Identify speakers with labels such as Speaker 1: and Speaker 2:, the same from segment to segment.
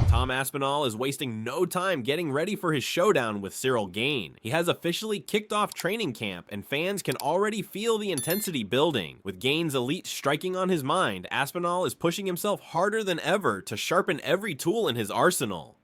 Speaker 1: Tom Aspinall is wasting no time getting ready for his showdown with Cyril Gane. He has officially kicked off training camp, and fans can already feel the intensity building. With Gane's elite striking on his mind, Aspinall is pushing himself harder than ever to sharpen every tool in his arsenal.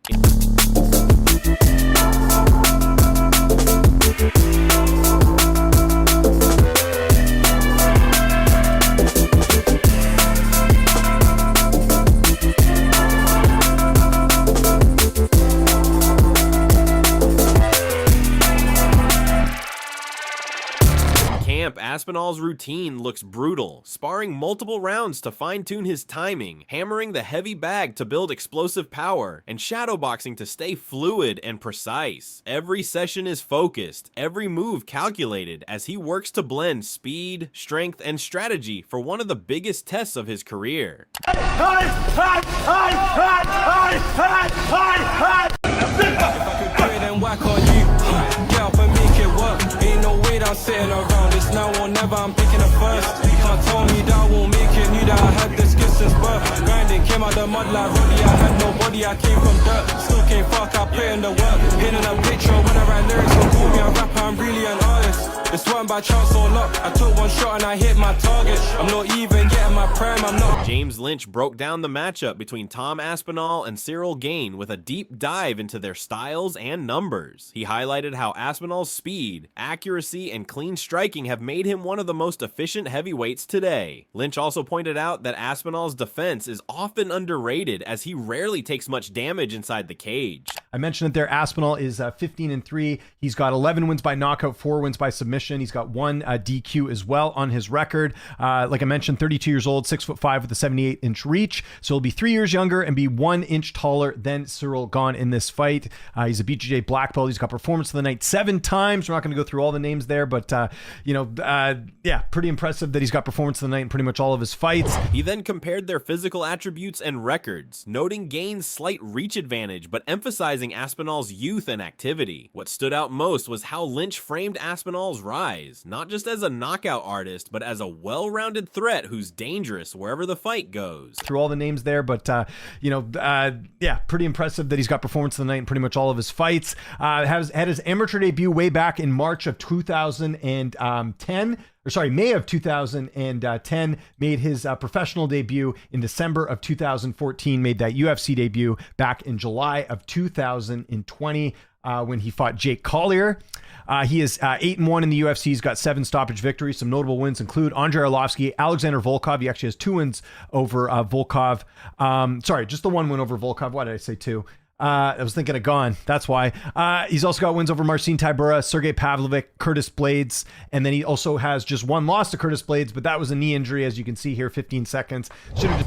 Speaker 1: Aspinall's routine looks brutal, sparring multiple rounds to fine-tune his timing, hammering the heavy bag to build explosive power, and shadowboxing to stay fluid and precise. Every session is focused, every move calculated, as he works to blend speed, strength, and strategy for one of the biggest tests of his career.
Speaker 2: If I could quit and whack on you, get up and make it work. Ain't no way that I'm sitting around. It's now or never, I'm picking it first. You can't tell me that I won't make it. Knew that I had this skill since birth. Grinding, came out the mud like Roddy. I had nobody, I came from dirt. Still came fuck, I put in the work. Painting a picture when I write lyrics. Don't call me a rapper, I'm really an artist. This weren't by chance or luck. I took one shot and I hit my target. I'm not even getting my prime, I'm not.
Speaker 1: James Lynch broke down the matchup between Tom Aspinall and Cyril Gane with a deep dive into their styles and numbers. He highlighted how Aspinall's speed, accuracy, and clean striking have made him one of the most efficient heavyweights today. Lynch also pointed out that Aspinall's defense is often underrated, as he rarely takes much damage inside the cage.
Speaker 3: I mentioned that there, Aspinall is 15-3. He's got 11 wins by knockout, 4 wins by submission. He's got 1 DQ as well on his record. Like I mentioned, 32 years old, 6'5" with a 78-inch reach. So he'll be 3 years younger and be 1 inch taller than Cyril Gane in this fight. He's a BJJ black belt. He's got performance of the night 7 times. We're not going to go through all the names there, but yeah, pretty impressive that he's got performance of the night in pretty much all of his fights.
Speaker 1: He then compared their physical attributes and records, noting Gane's slight reach advantage, but emphasizing Aspinall's youth and activity. What stood out most was how Lynch framed Aspinall's rise, not just as a knockout artist, but as a well-rounded threat who's dangerous wherever the fight goes.
Speaker 3: Through all the names there, but yeah, pretty impressive that he's got performance of the night in pretty much all of his fights. Had his amateur debut way back in March of 2010. May of 2010, made his professional debut in December of 2014, made that UFC debut back in July of 2020 when he fought Jake Collier. He is 8-1 in the UFC. He's got 7 stoppage victories. Some notable wins include Andrei Arlovsky, Alexander Volkov. He actually has 2 wins over Volkov. Just the 1 win over Volkov. Why did I say 2? I was thinking of Gane. That's why. He's also got wins over Marcin Tybura, Sergey Pavlovich, Curtis Blades, and then he also has just 1 loss to Curtis Blades, but that was a knee injury, as you can see here, 15 seconds.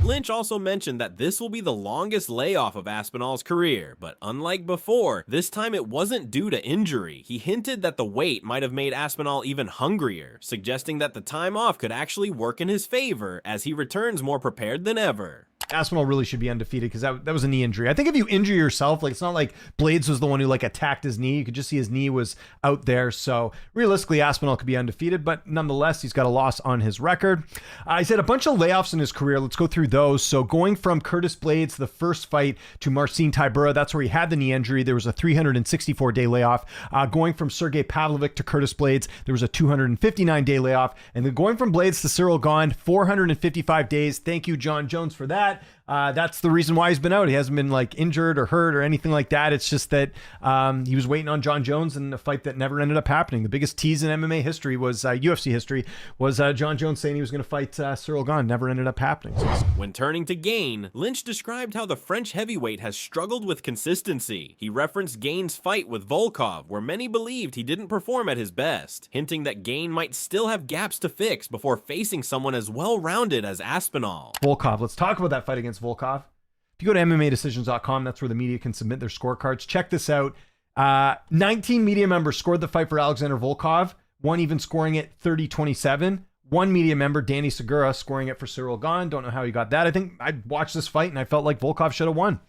Speaker 1: Lynch also mentioned that this will be the longest layoff of Aspinall's career, but unlike before, this time it wasn't due to injury. He hinted that the weight might have made Aspinall even hungrier, suggesting that the time off could actually work in his favor as he returns more prepared than ever.
Speaker 3: Aspinall really should be undefeated because that was a knee injury. I think if you injure yourself, like, it's not like Blades was the one who attacked his knee. You could just see his knee was out there. So realistically, Aspinall could be undefeated, but nonetheless, he's got a loss on his record. He's had a bunch of layoffs in his career. Let's go through those. So going from Curtis Blades, the first fight, to Marcin Tybura, that's where he had the knee injury. There was a 364-day layoff. Going from Sergey Pavlovich to Curtis Blades, there was a 259-day layoff. And then going from Blades to Cyril Gane, 455 days. Thank you, John Jones, for that. That's the reason why he's been out. He hasn't been like injured or hurt or anything like that. It's just that he was waiting on John Jones in a fight that never ended up happening. The biggest tease in MMA history was UFC history was John Jones saying he was going to fight Cyril Gane. Never ended up happening.
Speaker 1: When turning to Gane, Lynch described how the French heavyweight has struggled with consistency. He referenced Gane's fight with Volkov, where many believed he didn't perform at his best, hinting that Gane might still have gaps to fix before facing someone as well-rounded as Aspinall.
Speaker 3: Volkov. Let's talk about that fight against Volkov. If you go to MMAdecisions.com, that's where the media can submit their scorecards. Check this out. 19 media members scored the fight for Alexander Volkov, one even scoring it 30-27. One media member, Danny Segura, scoring it for Cyril Gane. Don't know how he got that. I think I watched this fight and I felt like Volkov should have won.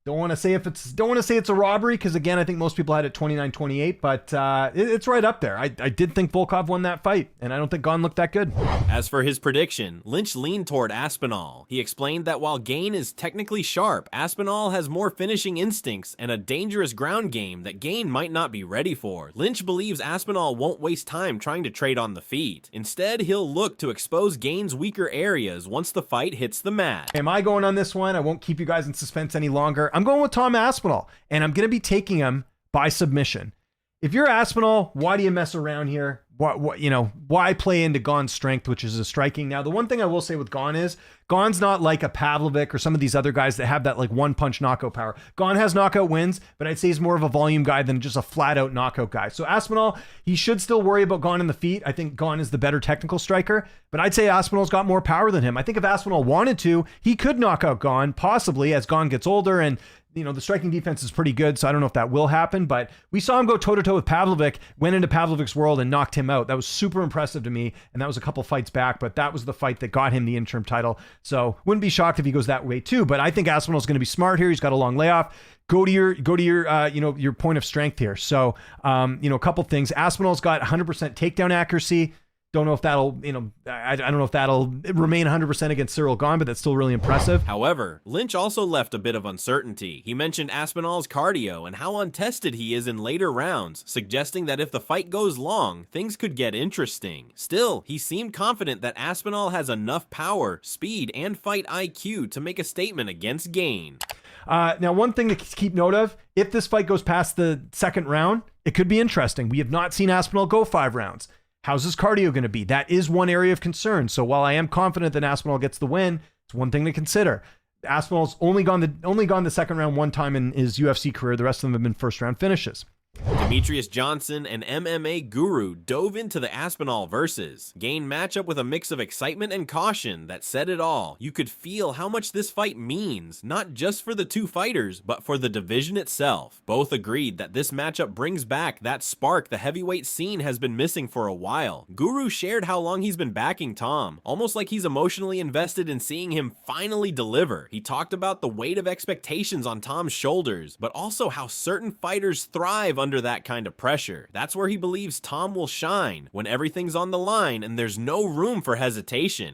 Speaker 3: Don't want to say it's a robbery because, again, I think most people had it 29-28, but it's right up there. I did think Volkov won that fight, and I don't think Gane looked that good.
Speaker 1: As for his prediction, Lynch leaned toward Aspinall. He explained that while Gane is technically sharp, Aspinall has more finishing instincts and a dangerous ground game that Gane might not be ready for. Lynch believes Aspinall won't waste time trying to trade on the feet. Instead, he'll look to expose Gane's weaker areas once the fight hits the mat.
Speaker 3: Am I going on this one? I won't keep you guys in suspense any longer. I'm going with Tom Aspinall, and I'm going to be taking him by submission. If you're Aspinall, why do you mess around here? Why play into Gane's strength, which is a striking? Now, the one thing I will say with Gane is Gane's not like a Pavlovic or some of these other guys that have that like one punch knockout power. Gane has knockout wins, but I'd say he's more of a volume guy than just a flat out knockout guy. So Aspinall, he should still worry about Gane in the feet. I think Gane is the better technical striker, but I'd say Aspinall's got more power than him. I think if Aspinall wanted to, he could knock out Gane possibly as Gane gets older, and the striking defense is pretty good, so I don't know if that will happen, but we saw him go toe-to-toe with Pavlovic, went into Pavlovic's world and knocked him out. That was super impressive to me, and that was a couple fights back, but that was the fight that got him the interim title. So wouldn't be shocked if he goes that way too, but I think Aspinall's going to be smart here. He's got a long layoff. Go to your point of strength here. So, a couple things. Aspinall's got 100% takedown accuracy. Don't know if that'll, I don't know if that'll remain 100% against Cyril Gane, but that's still really impressive.
Speaker 1: However, Lynch also left a bit of uncertainty. He mentioned Aspinall's cardio and how untested he is in later rounds, suggesting that if the fight goes long, things could get interesting. Still, he seemed confident that Aspinall has enough power, speed, and fight IQ to make a statement against Gane.
Speaker 3: Now, one thing to keep note of, if this fight goes past the second round, it could be interesting. We have not seen Aspinall go 5 rounds. How's his cardio going to be? That is one area of concern. So while I am confident that Aspinall gets the win, it's one thing to consider. Aspinall's only gone the second round one time in his UFC career. The rest of them have been first round finishes.
Speaker 1: Demetrius Johnson, an MMA guru, dove into the Aspinall versus. Gane matchup with a mix of excitement and caution that said it all. You could feel how much this fight means, not just for the two fighters, but for the division itself. Both agreed that this matchup brings back that spark the heavyweight scene has been missing for a while. Guru shared how long he's been backing Tom, almost like he's emotionally invested in seeing him finally deliver. He talked about the weight of expectations on Tom's shoulders, but also how certain fighters thrive under that kind of pressure. That's where he believes Tom will shine, when everything's on the line and there's no room for hesitation.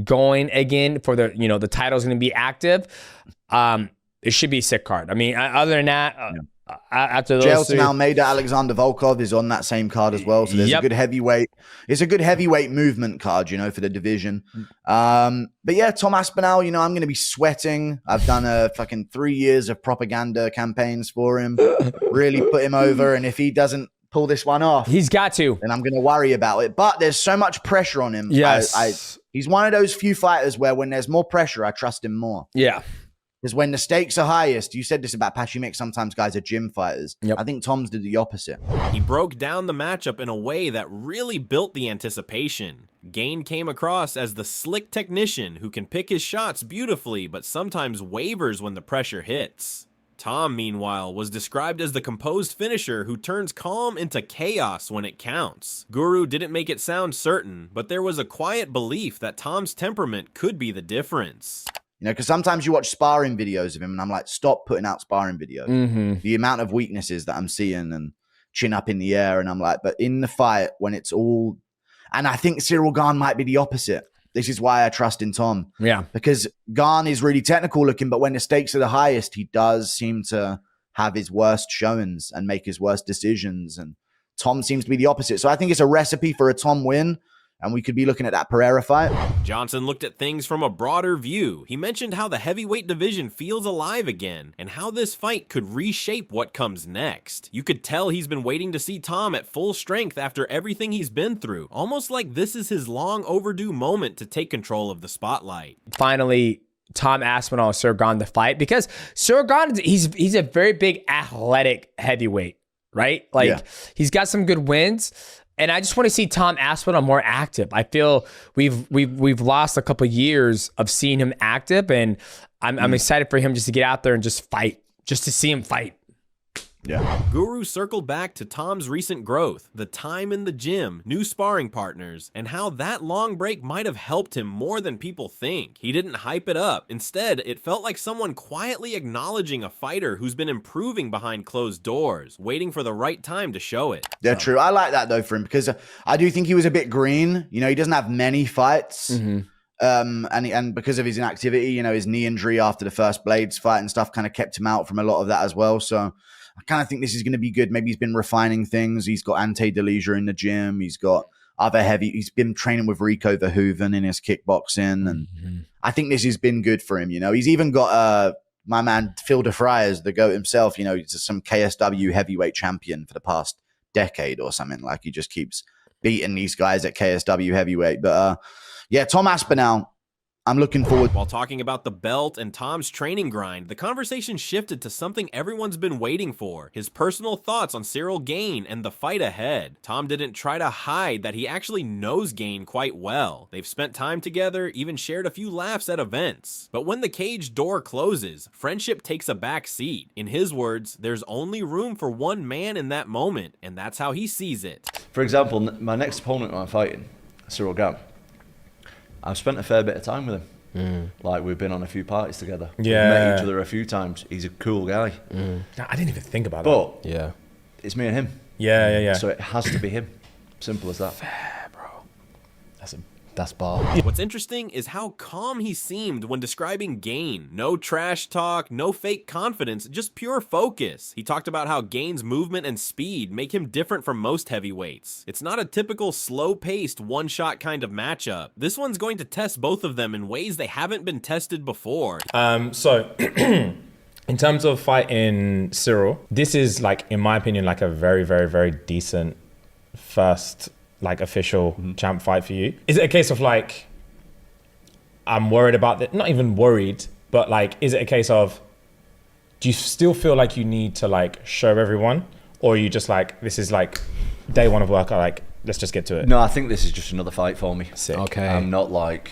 Speaker 4: Going again for the title's going to be active. It should be a sick card. I mean, other than that, after those
Speaker 5: Jailton Almeida, Alexander Volkov is on that same card as well. So there's a good heavyweight. It's a good heavyweight movement card, for the division. But yeah, Tom Aspinall, I'm going to be sweating. I've done a fucking 3 years of propaganda campaigns for him. Really put him over. And if he doesn't pull this one off,
Speaker 4: he's got to.
Speaker 5: Then I'm going to worry about it. But there's so much pressure on him.
Speaker 4: Yes.
Speaker 5: He's one of those few fighters where when there's more pressure, I trust him more.
Speaker 4: Yeah.
Speaker 5: Because when the stakes are highest, you said this about Patchy Mix, sometimes guys are gym fighters.
Speaker 4: Yep.
Speaker 5: I think Tom's did the opposite.
Speaker 1: He broke down the matchup in a way that really built the anticipation. Gane came across as the slick technician who can pick his shots beautifully, but sometimes wavers when the pressure hits. Tom, meanwhile, was described as the composed finisher who turns calm into chaos when it counts. Guru didn't make it sound certain, but there was a quiet belief that Tom's temperament could be the difference.
Speaker 5: Because sometimes you watch sparring videos of him and I'm like, stop putting out sparring videos.
Speaker 4: Mm-hmm.
Speaker 5: The amount of weaknesses that I'm seeing and chin up in the air. And I'm like, but in the fight, when it's all... And I think Cyril Gane might be the opposite. This is why I trust in Tom.
Speaker 4: Yeah.
Speaker 5: Because Gane is really technical looking, but when the stakes are the highest, he does seem to have his worst showings and make his worst decisions. And Tom seems to be the opposite. So I think it's a recipe for a Tom win. and we could be looking at that Pereira fight.
Speaker 1: Johnson looked at things from a broader view. He mentioned how the heavyweight division feels alive again, and how this fight could reshape what comes next. You could tell he's been waiting to see Tom at full strength after everything he's been through, almost like this is his long overdue moment to take control of the spotlight.
Speaker 4: Finally, Tom Aspinall and Sirgan the fight, because Sirgan, he's a very big athletic heavyweight, right? Like he's got some good wins. And I just want to see Tom Aspinall more active. I feel we've lost a couple of years of seeing him active, and I'm excited for him just to get out there and just fight, just to see him fight.
Speaker 5: Yeah.
Speaker 1: Guru circled back to Tom's recent growth, the time in the gym, new sparring partners, and how that long break might have helped him more than people think. He didn't hype it up. Instead, it felt like someone quietly acknowledging a fighter who's been improving behind closed doors, waiting for the right time to show it.
Speaker 5: Yeah, true. I like that though for him, because I do think he was a bit green. You know, he doesn't have many fights. And because of his inactivity, you know, his knee injury after the first Blades fight and stuff kind of kept him out from a lot of that as well. So I kind of think this is going to be good. Maybe he's been refining things. He's got Ante Delija in the gym. He's got he's been training with Rico Verhoeven in his kickboxing. And I think this has been good for him. You know, he's even got my man, Phil de Fries, the GOAT himself. You know, he's some KSW heavyweight champion for the past decade or something. Like, he just keeps beating these guys at KSW heavyweight. But yeah, Tom Aspinall, I'm looking forward.
Speaker 1: While talking about the belt and Tom's training grind, the conversation shifted to something everyone's been waiting for, his personal thoughts on Ciryl Gane and the fight ahead. Tom didn't try to hide that he actually knows Gane quite well. They've spent time together, even shared a few laughs at events. But when the cage door closes, friendship takes a back seat. In his words, there's only room for one man in that moment, and that's how he sees it.
Speaker 6: For example, my next opponent I'm fighting, Ciryl Gane, I've spent a fair bit of time with him. Like, we've been on a few parties together.
Speaker 4: Yeah.
Speaker 6: We've met each other a few times. He's a cool guy.
Speaker 4: I didn't even think about
Speaker 6: but
Speaker 4: that. Yeah.
Speaker 6: It's me and him.
Speaker 4: Yeah.
Speaker 6: So it has to be him. Simple as that.
Speaker 4: Fair, bro.
Speaker 7: That's ball.
Speaker 1: What's interesting is how calm he seemed when describing Gane. No trash talk, no fake confidence, just pure focus. He talked about how Gane's movement and speed make him different from most heavyweights. It's not a typical slow-paced, one-shot kind of matchup. This one's going to test both of them in ways they haven't been tested before.
Speaker 8: So in terms of fighting Ciryl, this is, like, in my opinion, like a very, very, very decent first, like, official champ fight for you. Is it a case of, like, I'm worried about that? Not even worried, but, like, is it a case of, do you still feel like you need to, like, show everyone? Or are you just like, this is like day one of work, like, let's just get to it?
Speaker 6: No, I think this is just another fight for me.
Speaker 8: Sick.
Speaker 7: Okay.
Speaker 6: I'm not like,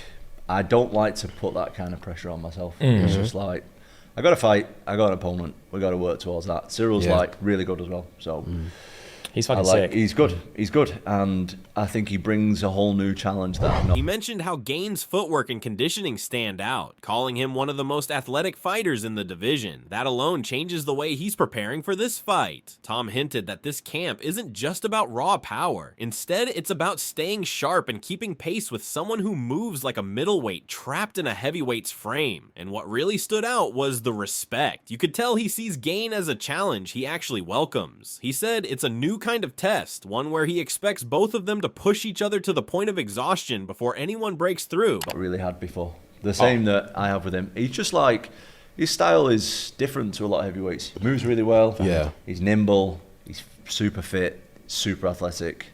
Speaker 6: I don't like to put that kind of pressure on myself. It's just like, I got to fight, I got an opponent, we got to work towards that. Cyril's like really good as well, so
Speaker 8: He's fucking sick.
Speaker 6: He's good, and I think he brings a whole new challenge that I'm not.
Speaker 1: He mentioned how Gane's footwork and conditioning stand out, calling him one of the most athletic fighters in the division. That alone changes the way he's preparing for this fight. Tom hinted that this camp isn't just about raw power. Instead, it's about staying sharp and keeping pace with someone who moves like a middleweight trapped in a heavyweight's frame. And what really stood out was the respect. You could tell he sees Gane as a challenge he actually welcomes. He said it's a new kind of test, one where he expects both of them to push each other to the point of exhaustion before anyone breaks through.
Speaker 6: Not really had before. The same that I have with him. He's just like, his style is different to a lot of heavyweights. He moves really well.
Speaker 7: Yeah.
Speaker 6: He's nimble. He's super fit, super athletic.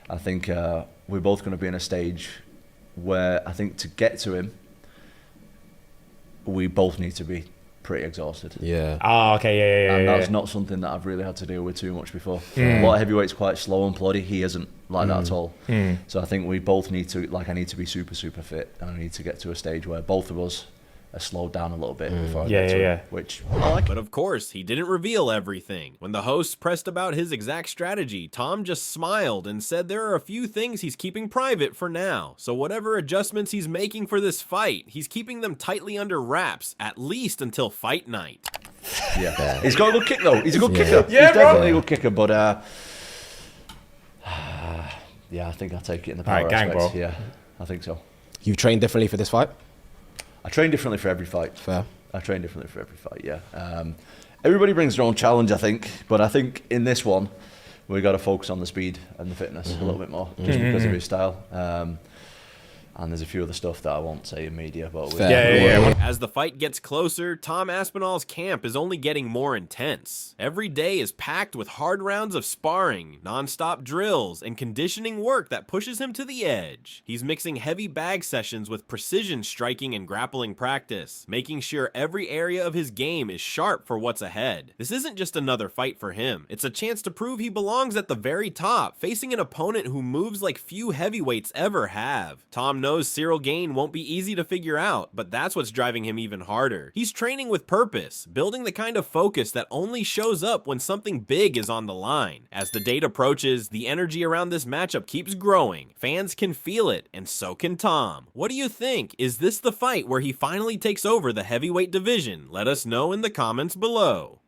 Speaker 6: I think we're both going to be in a stage where I think to get to him, we both need to be pretty exhausted.
Speaker 7: Yeah.
Speaker 8: Oh, okay, yeah.
Speaker 6: And that's not something that I've really had to deal with too much before. A lot of heavyweights quite slow and ploddy. He isn't like that at all. So I think we both need to, like, I need to be super, super fit, and I need to get to a stage where both of us are slowed down a little bit before I get to it, which I like.
Speaker 1: But of course, he didn't reveal everything. When the hosts pressed about his exact strategy, Tom just smiled and said there are a few things he's keeping private for now. So whatever adjustments he's making for this fight, he's keeping them tightly under wraps, at least until fight night.
Speaker 6: Yeah. He's got a good kick though. He's a good kicker.
Speaker 8: Yeah,
Speaker 6: He's
Speaker 8: bro.
Speaker 6: definitely a good kicker, but yeah, I think I'll take it in the power
Speaker 8: Alright, gang,
Speaker 6: aspect.
Speaker 8: bro.
Speaker 6: Yeah, I think so.
Speaker 7: You train differently for this fight?
Speaker 6: I train differently for every fight.
Speaker 7: Fair.
Speaker 6: I train differently for every fight, yeah. Everybody brings their own challenge, I think. But I think in this one, we got to focus on the speed and the fitness a little bit more, just because of his style. And there's a few other stuff that I won't say in media, but
Speaker 1: As the fight gets closer, Tom Aspinall's camp is only getting more intense. Every day is packed with hard rounds of sparring, non-stop drills, and conditioning work that pushes him to the edge. He's mixing heavy bag sessions with precision striking and grappling practice, making sure every area of his game is sharp for what's ahead. This isn't just another fight for him. It's a chance to prove he belongs at the very top, facing an opponent who moves like few heavyweights ever have. Tom knows Cyril Gane won't be easy to figure out, but that's what's driving him even harder. He's training with purpose, building the kind of focus that only shows up when something big is on the line. As the date approaches, the energy around this matchup keeps growing. Fans can feel it, and so can Tom. What do you think? Is this the fight where he finally takes over the heavyweight division? Let us know in the comments below.